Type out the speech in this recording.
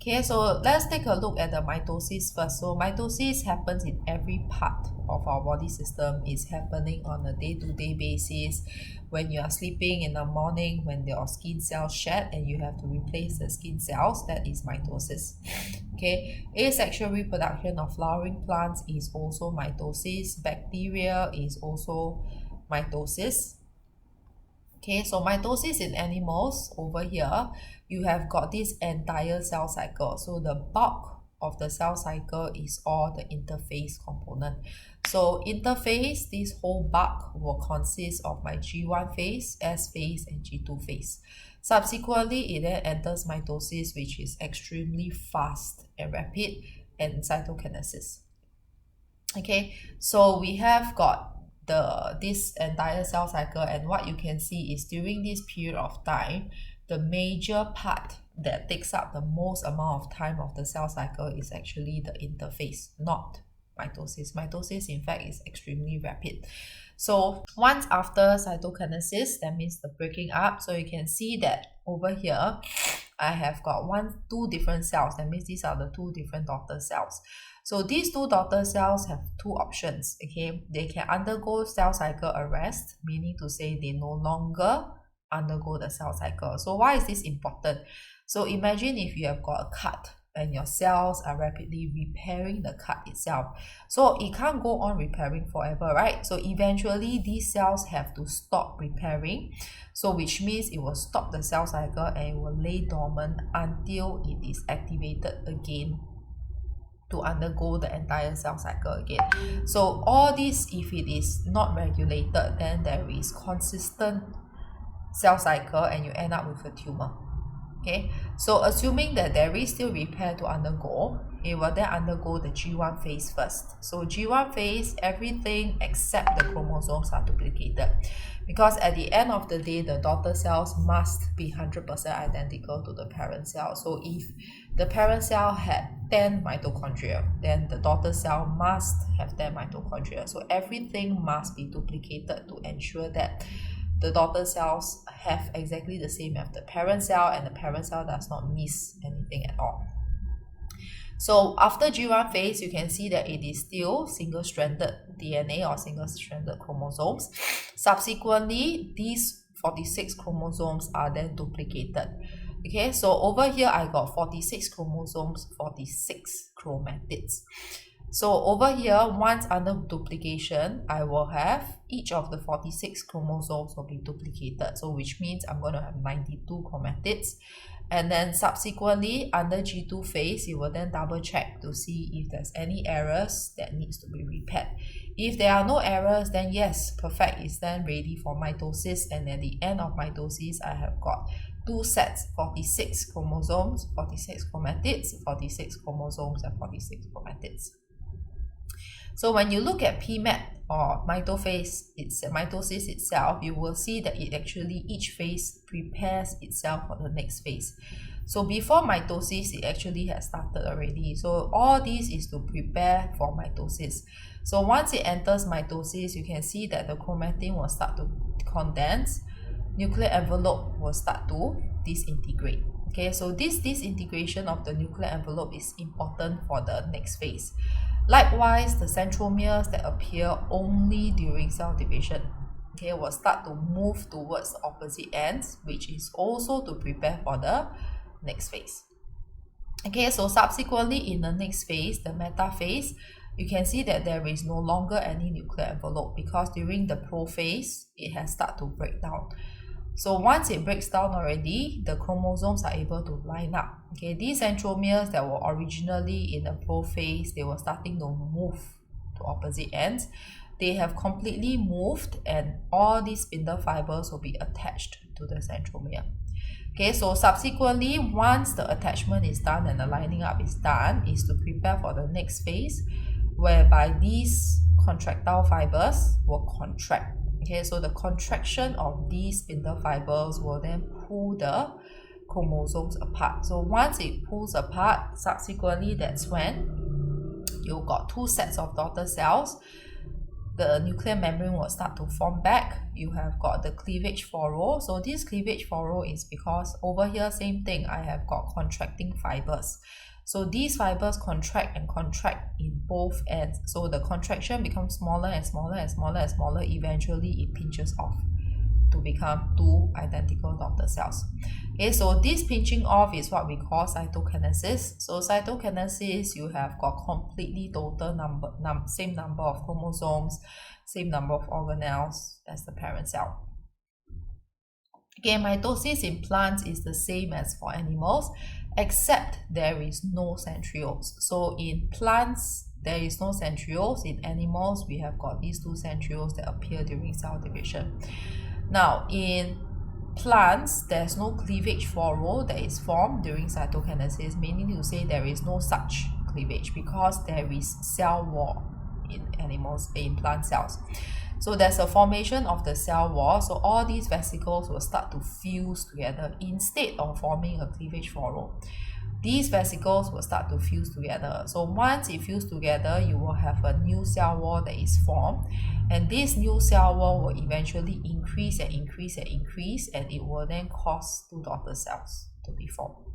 Okay, so let's take a look at the mitosis first. So mitosis happens in every part of our body system. It's happening on a day-to-day basis. When you are sleeping in the morning, when your skin cells shed and you have to replace the skin cells, that is mitosis. Okay, asexual reproduction of flowering plants is also mitosis. Bacteria is also mitosis. Okay, so mitosis in animals over here, you have got this entire cell cycle. So the bulk of the cell cycle is all the interphase component. So interphase, this whole bulk will consist of my G1 phase, S phase, and G2 phase. Subsequently, it then enters mitosis, which is extremely fast and rapid, and cytokinesis. Okay, so we have got this entire cell cycle, and what you can see is during this period of time, the major part that takes up the most amount of time of the cell cycle is actually the interphase, not mitosis. Mitosis, in fact, is extremely rapid. So once after cytokinesis, that means the breaking up. So you can see that over here, I have got two different cells. That means these are the two different daughter cells. So these two daughter cells have two options. Okay, they can undergo cell cycle arrest, meaning to say they no longer undergo the cell cycle. So why is this important? So imagine if you have got a cut and your cells are rapidly repairing the cut itself. So it can't go on repairing forever, right? So eventually these cells have to stop repairing. So which means it will stop the cell cycle and it will lay dormant until it is activated again to undergo the entire cell cycle again. So all this, if it is not regulated, then there is consistent cell cycle and you end up with a tumor. Okay, so assuming that there is still repair to undergo, it will then undergo the G1 phase first. So G1 phase, everything except the chromosomes are duplicated, because at the end of the day, the daughter cells must be 100% identical to the parent cell. So if the parent cell had 10 mitochondria, then the daughter cell must have 10 mitochondria. So everything must be duplicated to ensure that the daughter cells have exactly the same as the parent cell, and the parent cell does not miss anything at all. So after G1 phase, you can see that it is still single-stranded DNA or single-stranded chromosomes. Subsequently, these 46 chromosomes are then duplicated. Okay, so over here I got 46 chromosomes, 46 chromatids. So over here, once under duplication, I will have each of the 46 chromosomes will be duplicated. So which means I'm going to have 92 chromatids. And then subsequently, under G2 phase, you will then double check to see if there's any errors that needs to be repaired. If there are no errors, then yes, perfect, is then ready for mitosis. And at the end of mitosis, I have got two sets, 46 chromosomes, 46 chromatids, 46 chromosomes, and 46 chromatids. So when you look at PMET or mitosis itself, you will see that it actually, each phase prepares itself for the next phase. So before mitosis, it actually has started already. So all this is to prepare for mitosis. So once it enters mitosis, you can see that the chromatin will start to condense, nuclear envelope will start to disintegrate. Okay, so this disintegration of the nuclear envelope is important for the next phase. Likewise, the centromeres that appear only during cell division, okay, will start to move towards the opposite ends, which is also to prepare for the next phase. Okay, so subsequently in the next phase, the metaphase, you can see that there is no longer any nuclear envelope, because during the prophase, it has started to break down. So once it breaks down already, the chromosomes are able to line up. Okay, these centromeres that were originally in the prophase, they were starting to move to opposite ends. They have completely moved, and all these spindle fibers will be attached to the centromere. Okay, so subsequently, once the attachment is done and the lining up is done, is to prepare for the next phase, whereby these contractile fibers will contract. Okay, so the contraction of these spindle fibers will then pull the chromosomes apart. So once it pulls apart, subsequently, that's when you got two sets of daughter cells. the nuclear membrane will start to form back. You have got the cleavage furrow. So this cleavage furrow is because over here, same thing, I have got contracting fibers. So these fibers contract and contract in both ends. So the contraction becomes smaller and smaller and smaller and smaller. Eventually, it pinches off to become two identical daughter cells. Okay, so this pinching off is what we call cytokinesis. So cytokinesis, you have got completely total same number of chromosomes, same number of organelles as the parent cell. Okay, mitosis in plants is the same as for animals, except there is no centrioles. So in plants, there is no centrioles. In animals, we have got these two centrioles that appear during cell division. Now, in plants, there's no cleavage furrow that is formed during cytokinesis, meaning to say there is no such cleavage because there is cell wall in animals, in plant cells. So there's a formation of the cell wall, so all these vesicles will start to fuse together instead of forming a cleavage furrow. These vesicles will start to fuse together. So once it fuse together, you will have a new cell wall that is formed, and this new cell wall will eventually increase and increase and increase, and it will then cause two daughter cells to be formed.